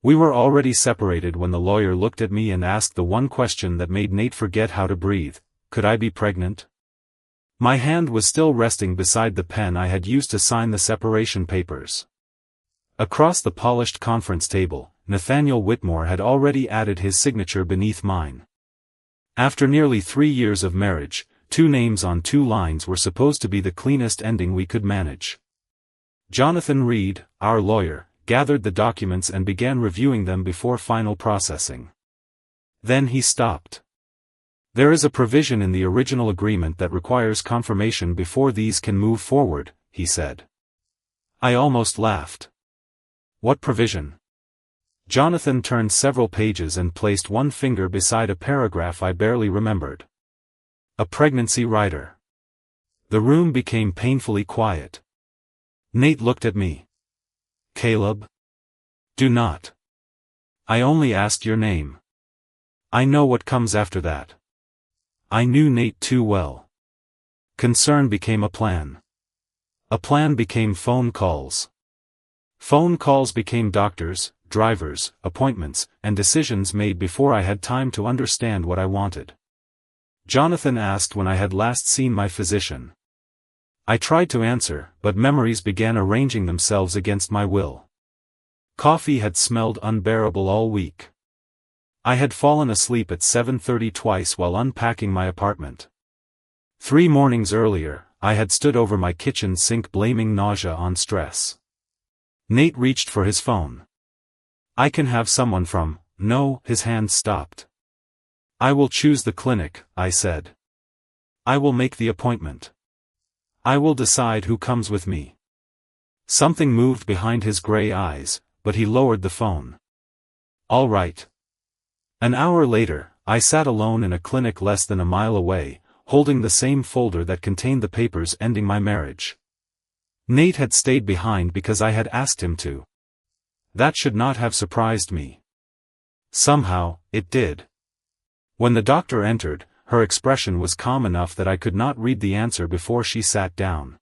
We were already separated when the lawyer looked at me and asked the one question that made Nate forget how to breathe: could I be pregnant? My hand was still resting beside the pen I had used to sign the separation papers. Across the polished conference table, Nathaniel Whitmore had already added his signature beneath mine. After nearly 3 years of marriage, 2 names on 2 lines were supposed to be the cleanest ending we could manage. Jonathan Reed, our lawyer, gathered the documents and began reviewing them before final processing. Then he stopped. There is a provision in the original agreement that requires confirmation before these can move forward, he said. I almost laughed. What provision? Jonathan turned several pages and placed one finger beside a paragraph I barely remembered. A pregnancy rider. The room became painfully quiet. Nate looked at me. Caleb? Do not. I only asked your name. I know what comes after that. I knew Nate too well. Concern became a plan. A plan became phone calls. Phone calls became doctors, drivers, appointments, and decisions made before I had time to understand what I wanted. Jonathan asked when I had last seen my physician. I tried to answer, but memories began arranging themselves against my will. Coffee had smelled unbearable all week. I had fallen asleep at 7:30 twice while unpacking my apartment. 3 mornings earlier, I had stood over my kitchen sink blaming nausea on stress. Nate reached for his phone. I can have someone from. No, his hand stopped. I will choose the clinic, I said. I will make the appointment. I will decide who comes with me. Something moved behind his gray eyes, but he lowered the phone. All right. An hour later, I sat alone in a clinic less than a mile away, holding the same folder that contained the papers ending my marriage. Nate had stayed behind because I had asked him to. That should not have surprised me. Somehow, it did. When the doctor entered, her expression was calm enough that I could not read the answer before she sat down.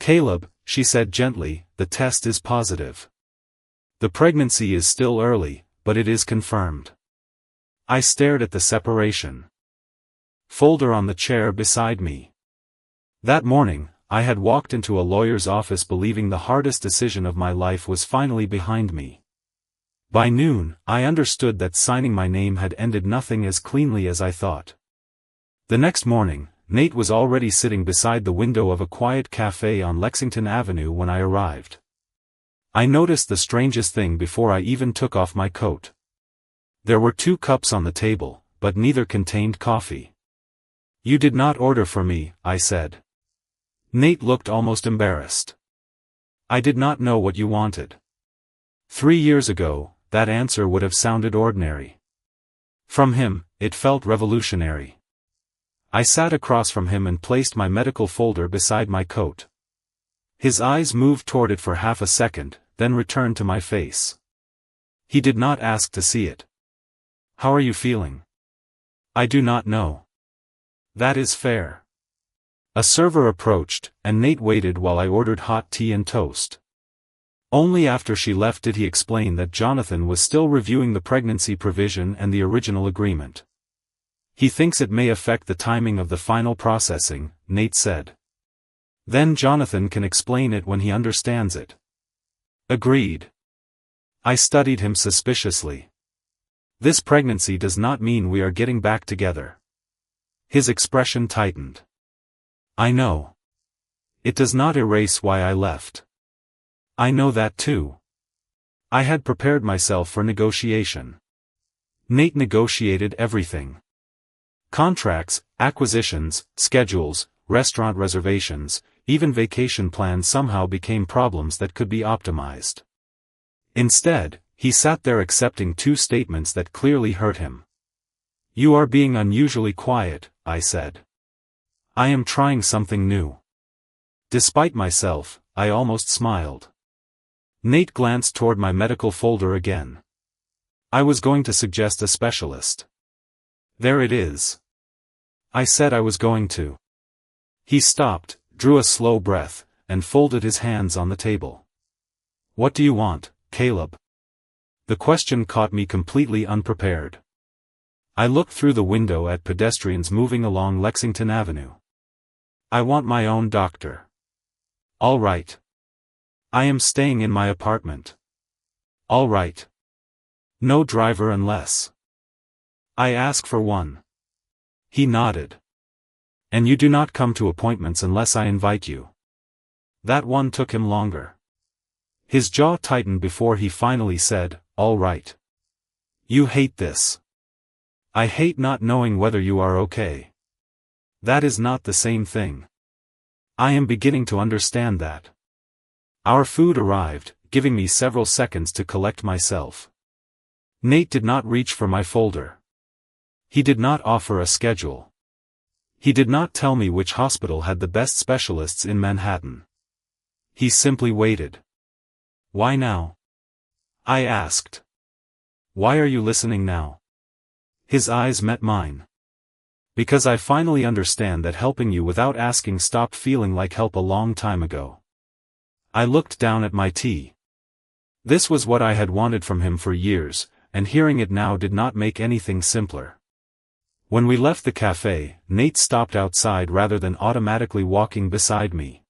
Caleb, she said gently, the test is positive. The pregnancy is still early, but it is confirmed. I stared at the separation folder on the chair beside me. That morning, I had walked into a lawyer's office believing the hardest decision of my life was finally behind me. By noon, I understood that signing my name had ended nothing as cleanly as I thought. The next morning, Nate was already sitting beside the window of a quiet cafe on Lexington Avenue when I arrived. I noticed the strangest thing before I even took off my coat. There were 2 cups on the table, but neither contained coffee. You did not order for me, I said. Nate looked almost embarrassed. I did not know what you wanted. 3 years ago, that answer would have sounded ordinary. From him, it felt revolutionary. I sat across from him and placed my medical folder beside my coat. His eyes moved toward it for half a second, then returned to my face. He did not ask to see it. How are you feeling? I do not know. That is fair. A server approached, and Nate waited while I ordered hot tea and toast. Only after she left did he explain that Jonathan was still reviewing the pregnancy provision and the original agreement. He thinks it may affect the timing of the final processing, Nate said. Then Jonathan can explain it when he understands it. Agreed. I studied him suspiciously. This pregnancy does not mean we are getting back together. His expression tightened. I know. It does not erase why I left. I know that too. I had prepared myself for negotiation. Nate negotiated everything. Contracts, acquisitions, schedules, restaurant reservations, even vacation plans somehow became problems that could be optimized. Instead, he sat there accepting 2 statements that clearly hurt him. You are being unusually quiet, I said. I am trying something new. Despite myself, I almost smiled. Nate glanced toward my medical folder again. I was going to suggest a specialist. There it is. I said I was going to. He stopped, drew a slow breath, and folded his hands on the table. What do you want, Caleb? The question caught me completely unprepared. I looked through the window at pedestrians moving along Lexington Avenue. I want my own doctor. All right. I am staying in my apartment. All right. No driver unless I ask for one. He nodded. And you do not come to appointments unless I invite you. That one took him longer. His jaw tightened before he finally said, all right. You hate this. I hate not knowing whether you are okay. That is not the same thing. I am beginning to understand that. Our food arrived, giving me several seconds to collect myself. Nate did not reach for my folder. He did not offer a schedule. He did not tell me which hospital had the best specialists in Manhattan. He simply waited. Why now? I asked. Why are you listening now? His eyes met mine. Because I finally understand that helping you without asking stopped feeling like help a long time ago. I looked down at my tea. This was what I had wanted from him for years, and hearing it now did not make anything simpler. When we left the cafe, Nate stopped outside rather than automatically walking beside me.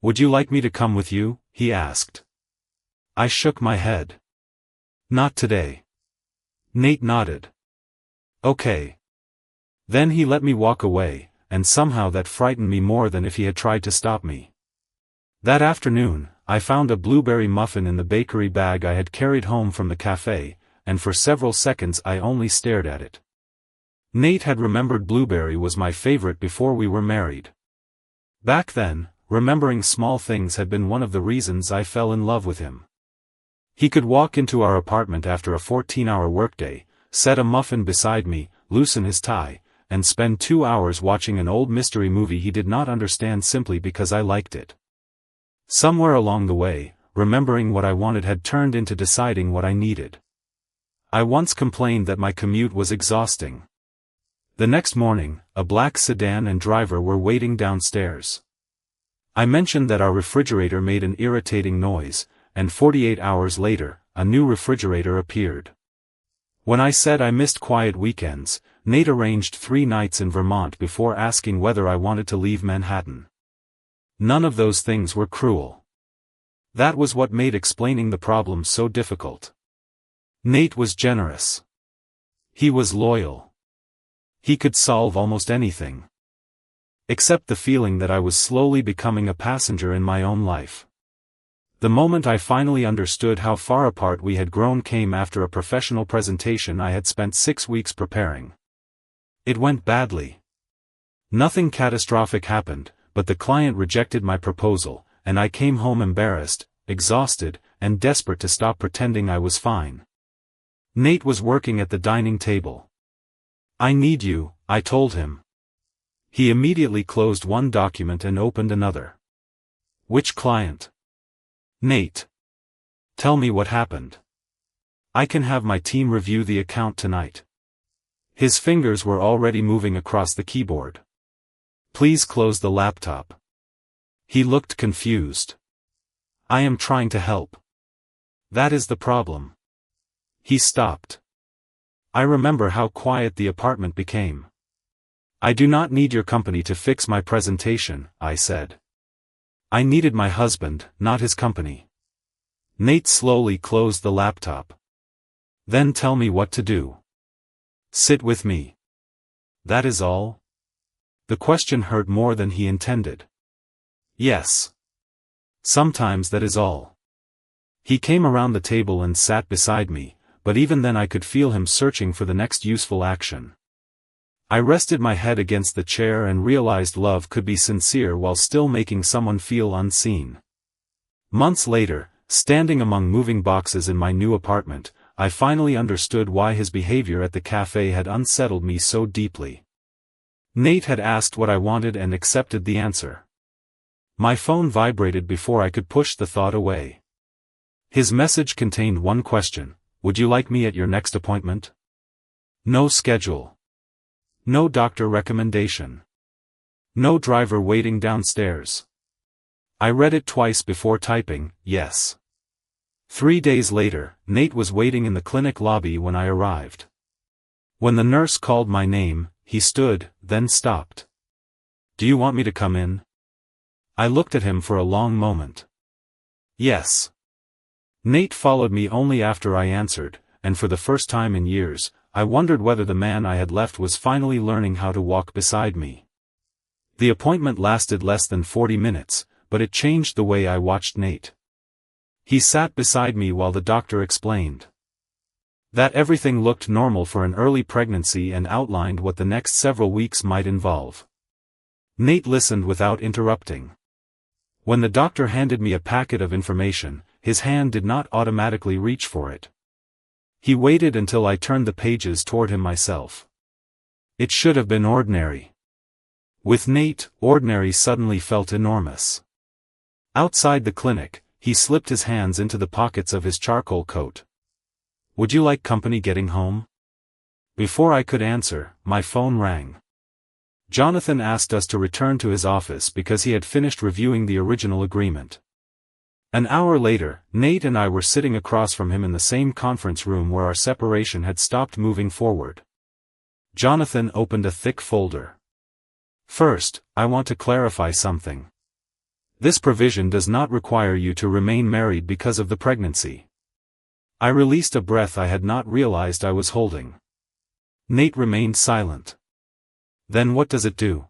Would you like me to come with you? He asked. I shook my head. Not today. Nate nodded. Okay. Then he let me walk away, and somehow that frightened me more than if he had tried to stop me. That afternoon, I found a blueberry muffin in the bakery bag I had carried home from the cafe, and for several seconds I only stared at it. Nate had remembered blueberry was my favorite before we were married. Back then, remembering small things had been one of the reasons I fell in love with him. He could walk into our apartment after a 14-hour workday, set a muffin beside me, loosen his tie, and spend 2 hours watching an old mystery movie he did not understand simply because I liked it. Somewhere along the way, remembering what I wanted had turned into deciding what I needed. I once complained that my commute was exhausting. The next morning, a black sedan and driver were waiting downstairs. I mentioned that our refrigerator made an irritating noise, and 48 hours later, a new refrigerator appeared. When I said I missed quiet weekends, Nate arranged 3 nights in Vermont before asking whether I wanted to leave Manhattan. None of those things were cruel. That was what made explaining the problem so difficult. Nate was generous. He was loyal. He could solve almost anything. Except the feeling that I was slowly becoming a passenger in my own life. The moment I finally understood how far apart we had grown came after a professional presentation I had spent 6 weeks preparing. It went badly. Nothing catastrophic happened, but the client rejected my proposal, and I came home embarrassed, exhausted, and desperate to stop pretending I was fine. Nate was working at the dining table. I need you, I told him. He immediately closed one document and opened another. Which client? Nate. Tell me what happened. I can have my team review the account tonight. His fingers were already moving across the keyboard. Please close the laptop. He looked confused. I am trying to help. That is the problem. He stopped. I remember how quiet the apartment became. I do not need your company to fix my presentation, I said. I needed my husband, not his company. Nate slowly closed the laptop. Then tell me what to do. Sit with me. That is all? The question hurt more than he intended. Yes. Sometimes that is all. He came around the table and sat beside me, but even then I could feel him searching for the next useful action. I rested my head against the chair and realized love could be sincere while still making someone feel unseen. Months later, standing among moving boxes in my new apartment, I finally understood why his behavior at the cafe had unsettled me so deeply. Nate had asked what I wanted and accepted the answer. My phone vibrated before I could push the thought away. His message contained one question: would you like me at your next appointment? No schedule. No doctor recommendation. No driver waiting downstairs. I read it twice before typing, yes. 3 days later, Nate was waiting in the clinic lobby when I arrived. When the nurse called my name, he stood, then stopped. "Do you want me to come in?" I looked at him for a long moment. "Yes." Nate followed me only after I answered, and for the first time in years, I wondered whether the man I had left was finally learning how to walk beside me. The appointment lasted less than 40 minutes, but it changed the way I watched Nate. He sat beside me while the doctor explained that everything looked normal for an early pregnancy and outlined what the next several weeks might involve. Nate listened without interrupting. When the doctor handed me a packet of information, his hand did not automatically reach for it. He waited until I turned the pages toward him myself. It should have been ordinary. With Nate, ordinary suddenly felt enormous. Outside the clinic, he slipped his hands into the pockets of his charcoal coat. "Would you like company getting home?" Before I could answer, my phone rang. Jonathan asked us to return to his office because he had finished reviewing the original agreement. An hour later, Nate and I were sitting across from him in the same conference room where our separation had stopped moving forward. Jonathan opened a thick folder. "First, I want to clarify something. This provision does not require you to remain married because of the pregnancy." I released a breath I had not realized I was holding. Nate remained silent. "Then what does it do?"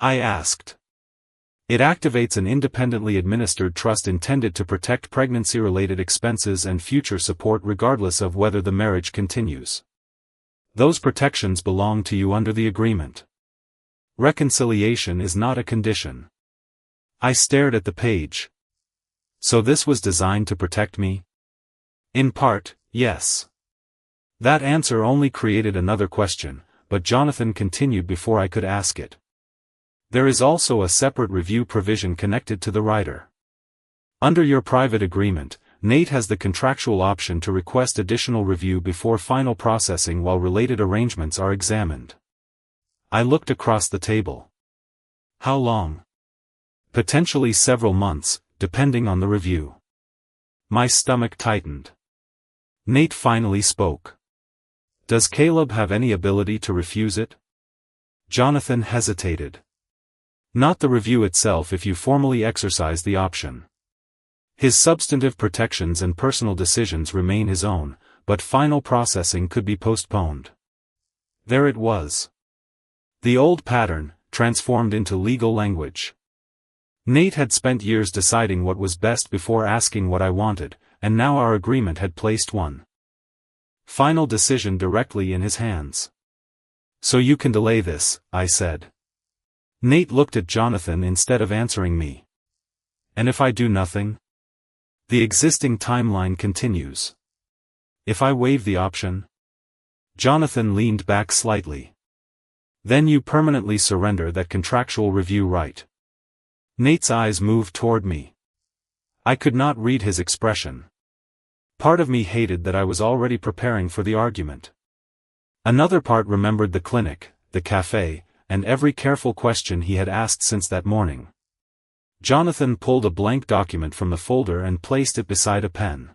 I asked. "It activates an independently administered trust intended to protect pregnancy-related expenses and future support regardless of whether the marriage continues. Those protections belong to you under the agreement. Reconciliation is not a condition." I stared at the page. So this was designed to protect me? In part, yes. That answer only created another question, but Jonathan continued before I could ask it. "There is also a separate review provision connected to the rider. Under your private agreement, Nate has the contractual option to request additional review before final processing while related arrangements are examined." I looked across the table. "How long?" "Potentially several months, depending on the review." My stomach tightened. Nate finally spoke. "Does Caleb have any ability to refuse it?" Jonathan hesitated. "Not the review itself if you formally exercise the option. His substantive protections and personal decisions remain his own, but final processing could be postponed." There it was. The old pattern, transformed into legal language. Nate had spent years deciding what was best before asking what I wanted, and now our agreement had placed one final decision directly in his hands. "So you can delay this," I said. Nate looked at Jonathan instead of answering me. "And if I do nothing?" "The existing timeline continues." "If I waive the option?" Jonathan leaned back slightly. "Then you permanently surrender that contractual review right." Nate's eyes moved toward me. I could not read his expression. Part of me hated that I was already preparing for the argument. Another part remembered the clinic, the cafe, and every careful question he had asked since that morning. Jonathan pulled a blank document from the folder and placed it beside a pen.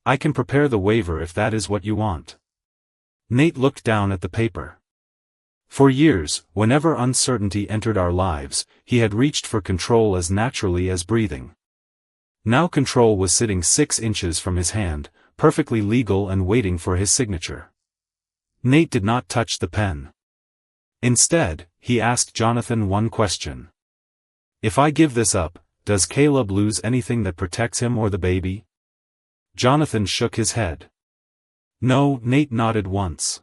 "I can prepare the waiver if that is what you want." Nate looked down at the paper. For years, whenever uncertainty entered our lives, he had reached for control as naturally as breathing. Now control was sitting 6 inches from his hand, perfectly legal and waiting for his signature. Nate did not touch the pen. Instead, he asked Jonathan one question. "If I give this up, does Caleb lose anything that protects him or the baby?" Jonathan shook his head. "No," Nate nodded once.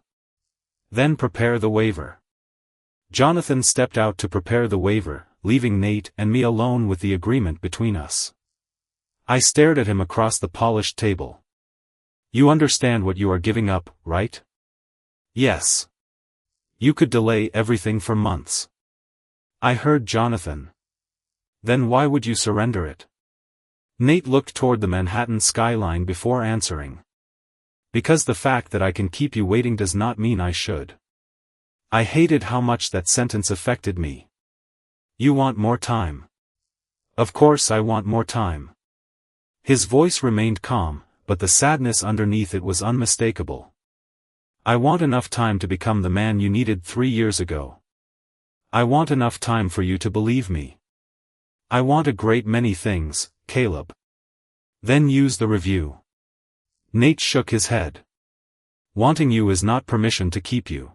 "Then prepare the waiver." Jonathan stepped out to prepare the waiver, leaving Nate and me alone with the agreement between us. I stared at him across the polished table. "You understand what you are giving up, right?" "Yes." "You could delay everything for months." I heard Jonathan. "Then why would you surrender it?" Nate looked toward the Manhattan skyline before answering. "Because the fact that I can keep you waiting does not mean I should." I hated how much that sentence affected me. "You want more time." "Of course I want more time." His voice remained calm, but the sadness underneath it was unmistakable. I want enough time to become the man you needed 3 years ago. I want enough time for you to believe me. I want a great many things, Caleb. Then use the review. Nate shook his head. Wanting you is not permission to keep you.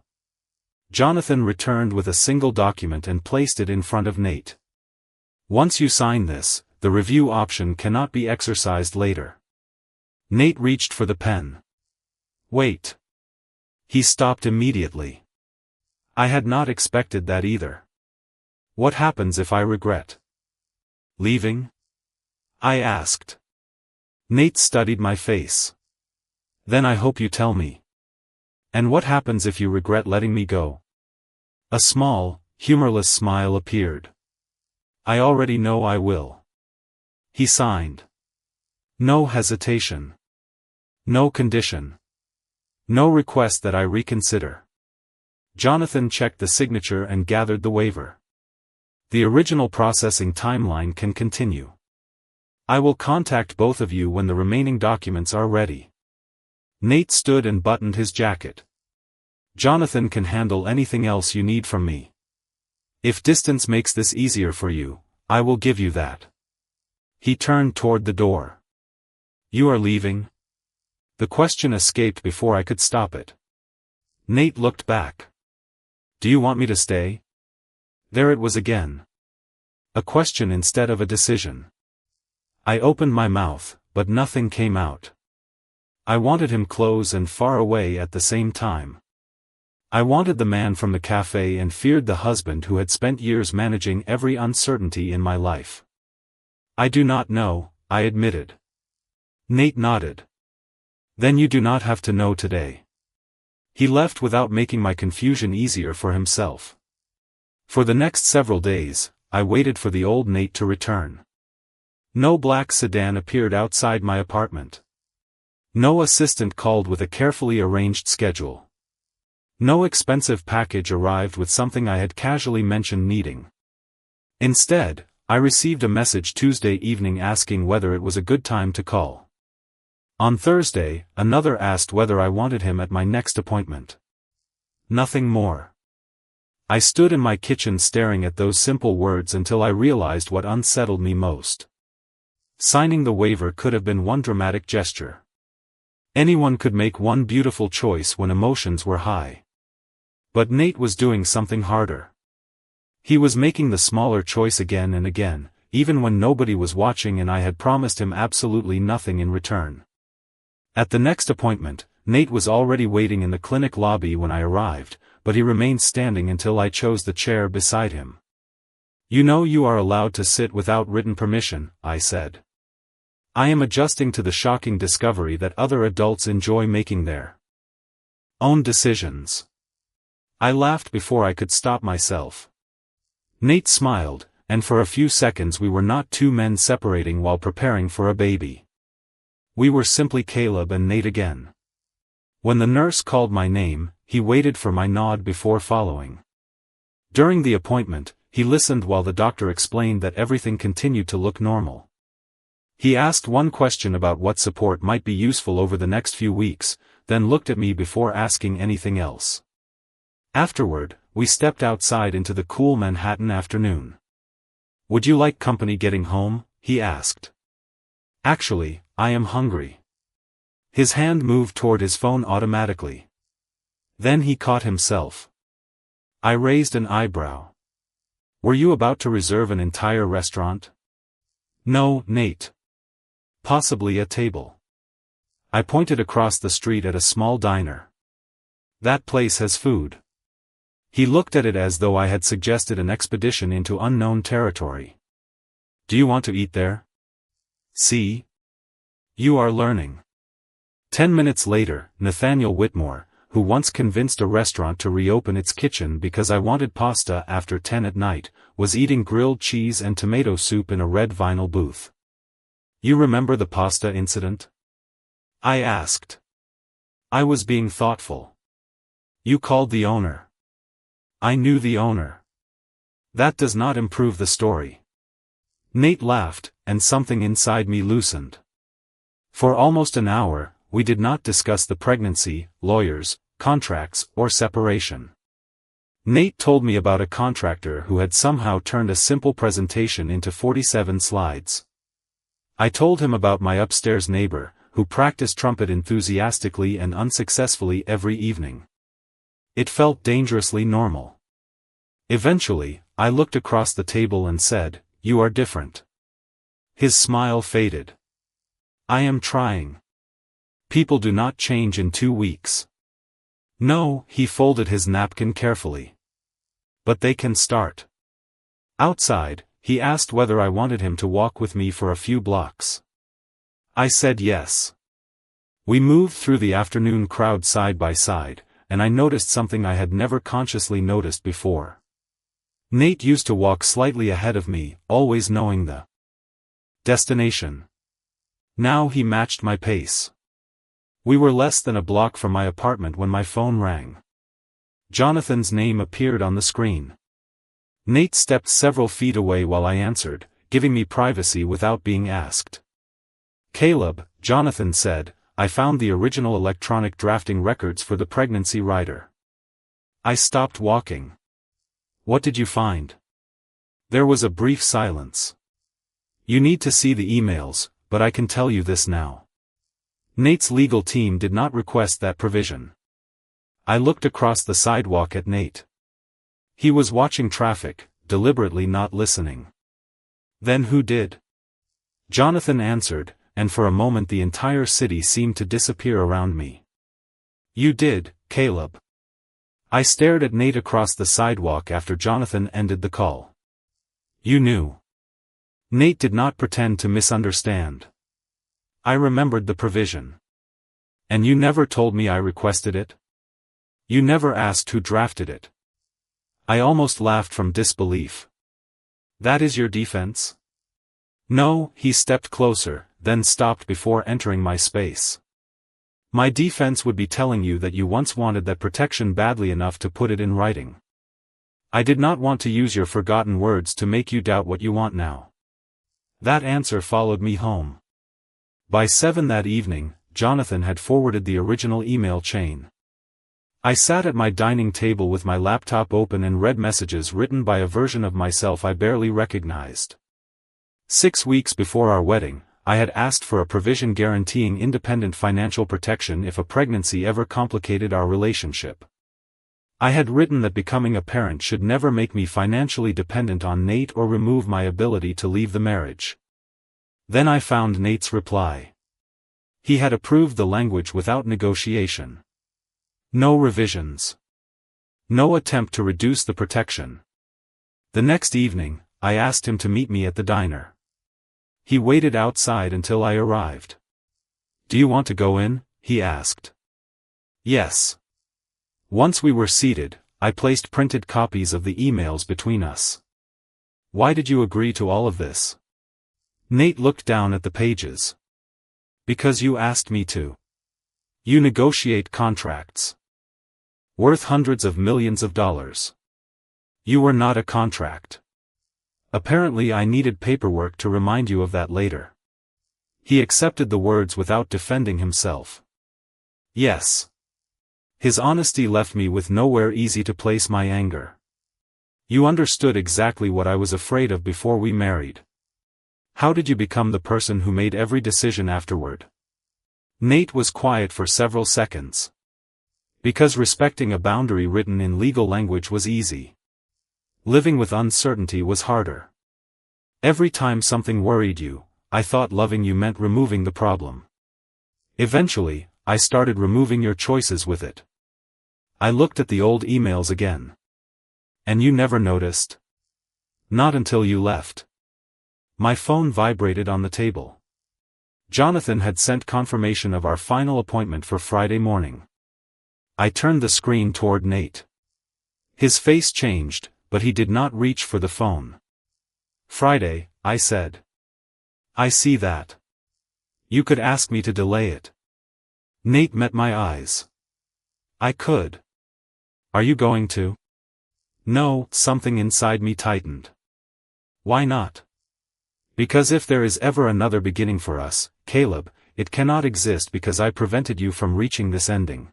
Jonathan returned with a single document and placed it in front of Nate. Once you sign this, the review option cannot be exercised later. Nate reached for the pen. Wait. He stopped immediately. I had not expected that either. What happens if I regret leaving? I asked. Nate studied my face. Then I hope you tell me. And what happens if you regret letting me go? A small, humorless smile appeared. I already know I will. He signed. No hesitation. No condition. No request that I reconsider. Jonathan checked the signature and gathered the waiver. The original processing timeline can continue. I will contact both of you when the remaining documents are ready. Nate stood and buttoned his jacket. Jonathan can handle anything else you need from me. If distance makes this easier for you, I will give you that. He turned toward the door. You are leaving? The question escaped before I could stop it. Nate looked back. Do you want me to stay? There it was again. A question instead of a decision. I opened my mouth, but nothing came out. I wanted him close and far away at the same time. I wanted the man from the cafe and feared the husband who had spent years managing every uncertainty in my life. I do not know, I admitted. Nate nodded. Then you do not have to know today. He left without making my confusion easier for himself. For the next several days, I waited for the old Nate to return. No black sedan appeared outside my apartment. No assistant called with a carefully arranged schedule. No expensive package arrived with something I had casually mentioned needing. Instead, I received a message Tuesday evening asking whether it was a good time to call. On Thursday, another asked whether I wanted him at my next appointment. Nothing more. I stood in my kitchen staring at those simple words until I realized what unsettled me most. Signing the waiver could have been one dramatic gesture. Anyone could make one beautiful choice when emotions were high. But Nate was doing something harder. He was making the smaller choice again and again, even when nobody was watching and I had promised him absolutely nothing in return. At the next appointment, Nate was already waiting in the clinic lobby when I arrived, but he remained standing until I chose the chair beside him. You know you are allowed to sit without written permission, I said. I am adjusting to the shocking discovery that other adults enjoy making their own decisions. I laughed before I could stop myself. Nate smiled, and for a few seconds we were not two men separating while preparing for a baby. We were simply Caleb and Nate again. When the nurse called my name, he waited for my nod before following. During the appointment, he listened while the doctor explained that everything continued to look normal. He asked one question about what support might be useful over the next few weeks, then looked at me before asking anything else. Afterward, we stepped outside into the cool Manhattan afternoon. Would you like company getting home? He asked. Actually, I am hungry. His hand moved toward his phone automatically. Then he caught himself. I raised an eyebrow. Were you about to reserve an entire restaurant? No, Nate. Possibly a table. I pointed across the street at a small diner. That place has food. He looked at it as though I had suggested an expedition into unknown territory. Do you want to eat there? See? You are learning. 10 minutes later, Nathaniel Whitmore, who once convinced a restaurant to reopen its kitchen because I wanted pasta after 10 at night, was eating grilled cheese and tomato soup in a red vinyl booth. You remember the pasta incident? I asked. I was being thoughtful. You called the owner. I knew the owner. That does not improve the story. Nate laughed, and something inside me loosened. For almost an hour, we did not discuss the pregnancy, lawyers, contracts, or separation. Nate told me about a contractor who had somehow turned a simple presentation into 47 slides. I told him about my upstairs neighbor, who practiced trumpet enthusiastically and unsuccessfully every evening. It felt dangerously normal. Eventually, I looked across the table and said, "You are different." His smile faded. "I am trying. People do not change in 2 weeks." "No," he folded his napkin carefully. "But they can start." Outside, he asked whether I wanted him to walk with me for a few blocks. I said yes. We moved through the afternoon crowd side by side, and I noticed something I had never consciously noticed before. Nate used to walk slightly ahead of me, always knowing the destination. Now he matched my pace. We were less than a block from my apartment when my phone rang. Jonathan's name appeared on the screen. Nate stepped several feet away while I answered, giving me privacy without being asked. "Caleb," Jonathan said, "I found the original electronic drafting records for the pregnancy rider." I stopped walking. "What did you find?" There was a brief silence. "You need to see the emails, but I can tell you this now. Nate's legal team did not request that provision." I looked across the sidewalk at Nate. He was watching traffic, deliberately not listening. "Then who did?" Jonathan answered, and for a moment the entire city seemed to disappear around me. "You did, Caleb." I stared at Nate across the sidewalk after Jonathan ended the call. "You knew." Nate did not pretend to misunderstand. I remembered the provision. "And you never told me I requested it? You never asked who drafted it." I almost laughed from disbelief. "That is your defense?" "No," he stepped closer, then stopped before entering my space. "My defense would be telling you that you once wanted that protection badly enough to put it in writing. I did not want to use your forgotten words to make you doubt what you want now." That answer followed me home. By 7 that evening, Jonathan had forwarded the original email chain. I sat at my dining table with my laptop open and read messages written by a version of myself I barely recognized. 6 weeks before our wedding, I had asked for a provision guaranteeing independent financial protection if a pregnancy ever complicated our relationship. I had written that becoming a parent should never make me financially dependent on Nate or remove my ability to leave the marriage. Then I found Nate's reply. He had approved the language without negotiation. No revisions. No attempt to reduce the protection. The next evening, I asked him to meet me at the diner. He waited outside until I arrived. "Do you want to go in?" he asked. "Yes." Once we were seated, I placed printed copies of the emails between us. "Why did you agree to all of this?" Nate looked down at the pages. "Because you asked me to. You negotiate contracts worth hundreds of millions of dollars. You were not a contract. Apparently I needed paperwork to remind you of that later." He accepted the words without defending himself. "Yes." His honesty left me with nowhere easy to place my anger. "You understood exactly what I was afraid of before we married. How did you become the person who made every decision afterward?" Nate was quiet for several seconds. "Because respecting a boundary written in legal language was easy. Living with uncertainty was harder. Every time something worried you, I thought loving you meant removing the problem. Eventually, I started removing your choices with it." I looked at the old emails again. "And you never noticed?" "Not until you left." My phone vibrated on the table. Jonathan had sent confirmation of our final appointment for Friday morning. I turned the screen toward Nate. His face changed, but he did not reach for the phone. "Friday," I said. "I see that. You could ask me to delay it." Nate met my eyes. "I could." "Are you going to?" "No," something inside me tightened. "Why not?" "Because if there is ever another beginning for us, Caleb, it cannot exist because I prevented you from reaching this ending.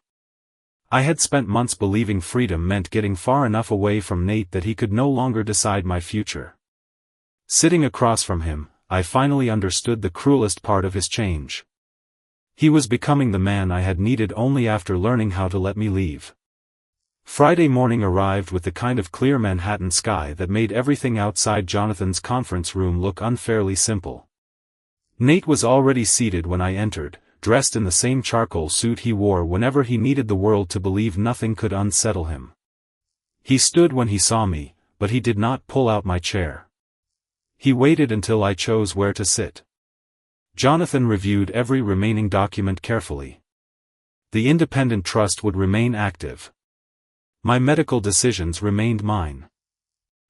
I had spent months believing freedom meant getting far enough away from Nate that he could no longer decide my future. Sitting across from him, I finally understood the cruelest part of his change. He was becoming the man I had needed only after learning how to let me leave. Friday morning arrived with the kind of clear Manhattan sky that made everything outside Jonathan's conference room look unfairly simple. Nate was already seated when I entered, dressed in the same charcoal suit he wore whenever he needed the world to believe nothing could unsettle him. He stood when he saw me, but he did not pull out my chair. He waited until I chose where to sit. Jonathan reviewed every remaining document carefully. The independent trust would remain active. My medical decisions remained mine.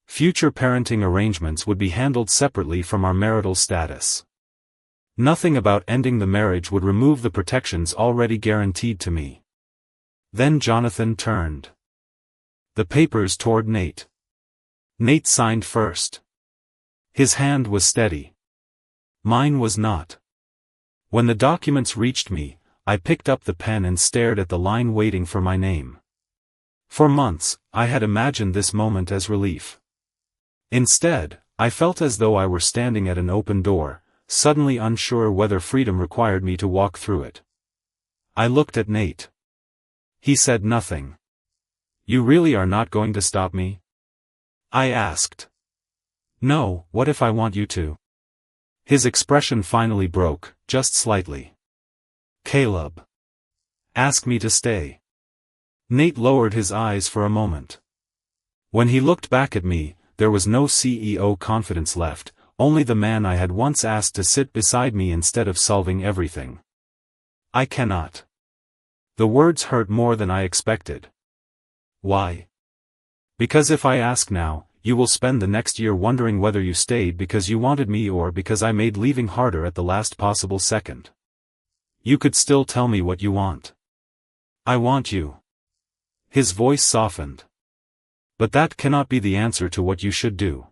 Future parenting arrangements would be handled separately from our marital status. Nothing about ending the marriage would remove the protections already guaranteed to me. Then Jonathan turned the papers toward Nate. Nate signed first. His hand was steady. Mine was not. When the documents reached me, I picked up the pen and stared at the line waiting for my name. For months, I had imagined this moment as relief. Instead, I felt as though I were standing at an open door, suddenly unsure whether freedom required me to walk through it. I looked at Nate. He said nothing. "You really are not going to stop me?" I asked. "No, what if I want you to?" His expression finally broke, just slightly. "Caleb. Ask me to stay." Nate lowered his eyes for a moment. When he looked back at me, there was no CEO confidence left, only the man I had once asked to sit beside me instead of solving everything. "I cannot." The words hurt more than I expected. "Why?" "Because if I ask now, you will spend the next year wondering whether you stayed because you wanted me or because I made leaving harder at the last possible second. You could still tell me what you want." "I want you." His voice softened. "But that cannot be the answer to what you should do."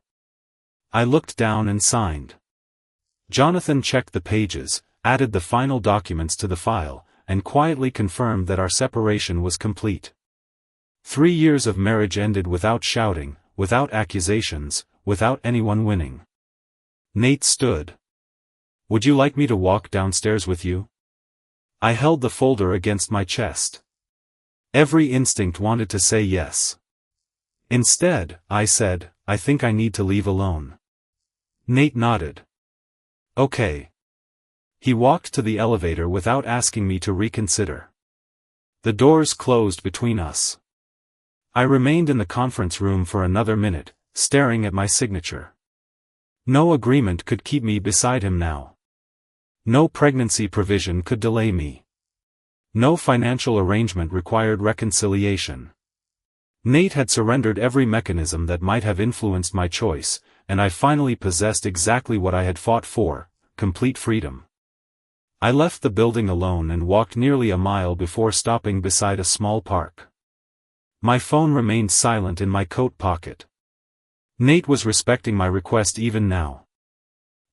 I looked down and signed. Jonathan checked the pages, added the final documents to the file, and quietly confirmed that our separation was complete. 3 years of marriage ended without shouting, without accusations, without anyone winning. Nate stood. "Would you like me to walk downstairs with you?" I held the folder against my chest. Every instinct wanted to say yes. Instead, I said, "I think I need to leave alone." Nate nodded. "Okay." He walked to the elevator without asking me to reconsider. The doors closed between us. I remained in the conference room for another minute, staring at my signature. No agreement could keep me beside him now. No pregnancy provision could delay me. No financial arrangement required reconciliation. Nate had surrendered every mechanism that might have influenced my choice, and I finally possessed exactly what I had fought for: complete freedom. I left the building alone and walked nearly a mile before stopping beside a small park. My phone remained silent in my coat pocket. Nate was respecting my request even now.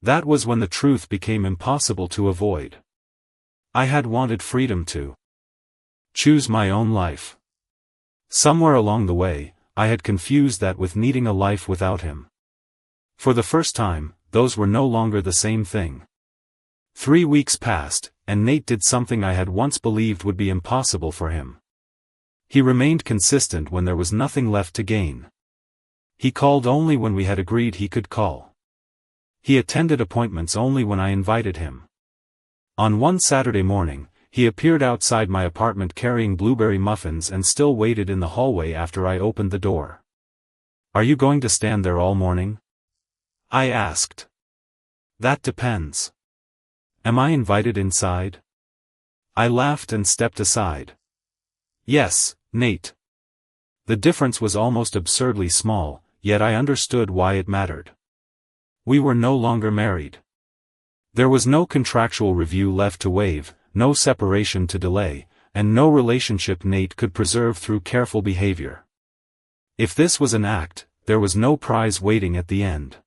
That was when the truth became impossible to avoid. I had wanted freedom to choose my own life. Somewhere along the way, I had confused that with needing a life without him. For the first time, those were no longer the same thing. 3 weeks passed, and Nate did something I had once believed would be impossible for him. He remained consistent when there was nothing left to gain. He called only when we had agreed he could call. He attended appointments only when I invited him. On one Saturday morning, he appeared outside my apartment carrying blueberry muffins and still waited in the hallway after I opened the door. "Are you going to stand there all morning?" I asked. "That depends. Am I invited inside?" I laughed and stepped aside. "Yes, Nate." The difference was almost absurdly small, yet I understood why it mattered. We were no longer married. There was no contractual review left to waive, no separation to delay, and no relationship Nate could preserve through careful behavior. If this was an act, there was no prize waiting at the end.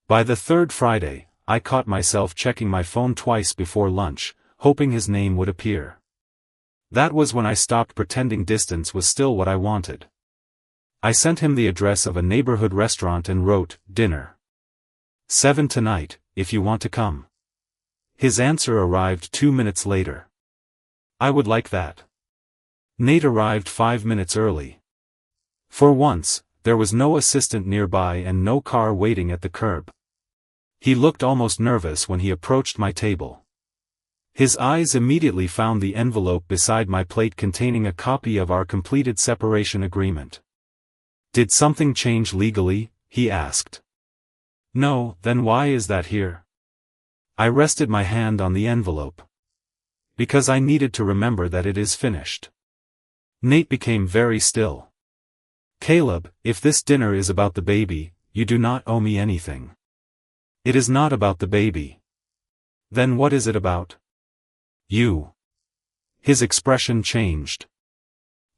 By the third Friday, I caught myself checking my phone twice before lunch, hoping his name would appear. That was when I stopped pretending distance was still what I wanted. I sent him the address of a neighborhood restaurant and wrote, "Dinner. 7 tonight, if you want to come." His answer arrived 2 minutes later. "I would like that." Nate arrived 5 minutes early. For once, there was no assistant nearby and no car waiting at the curb. He looked almost nervous when he approached my table. His eyes immediately found the envelope beside my plate containing a copy of our completed separation agreement. "Did something change legally?" he asked. "No, then why is that here?" I rested my hand on the envelope. "Because I needed to remember that it is finished." Nate became very still. "Caleb, if this dinner is about the baby, you do not owe me anything." "It is not about the baby." "Then what is it about?" "You." His expression changed.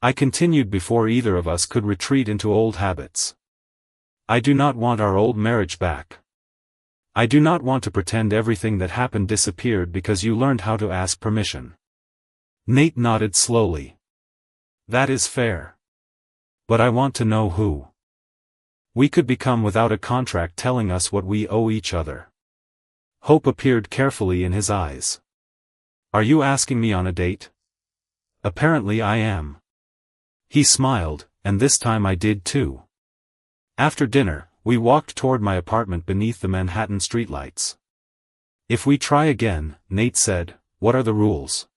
I continued before either of us could retreat into old habits. "I do not want our old marriage back. I do not want to pretend everything that happened disappeared because you learned how to ask permission." Nate nodded slowly. "That is fair. But I want to know who. We could become without a contract telling us what we owe each other." Hope appeared carefully in his eyes. "Are you asking me on a date?" "Apparently I am." He smiled, and this time I did too. After dinner, we walked toward my apartment beneath the Manhattan streetlights. "If we try again," Nate said, "what are the rules?"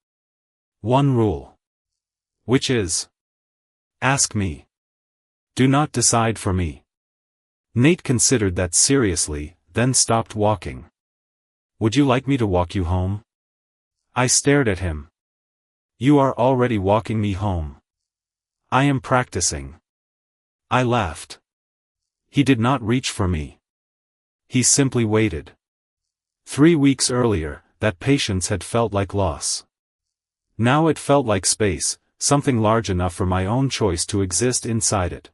"One rule." "Which is?" "Ask me. Do not decide for me." Nate considered that seriously, then stopped walking. "Would you like me to walk you home?" I stared at him. "You are already walking me home." "I am practicing." I laughed. He did not reach for me. He simply waited. 3 weeks earlier, that patience had felt like loss. Now it felt like space, something large enough for my own choice to exist inside it.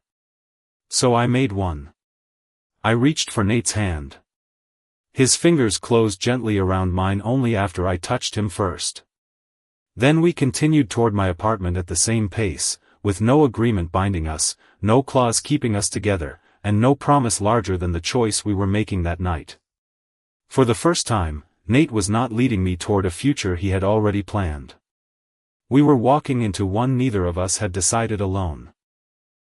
So I made one. I reached for Nate's hand. His fingers closed gently around mine only after I touched him first. Then we continued toward my apartment at the same pace, with no agreement binding us, no clause keeping us together, and no promise larger than the choice we were making that night. For the first time, Nate was not leading me toward a future he had already planned. We were walking into one neither of us had decided alone.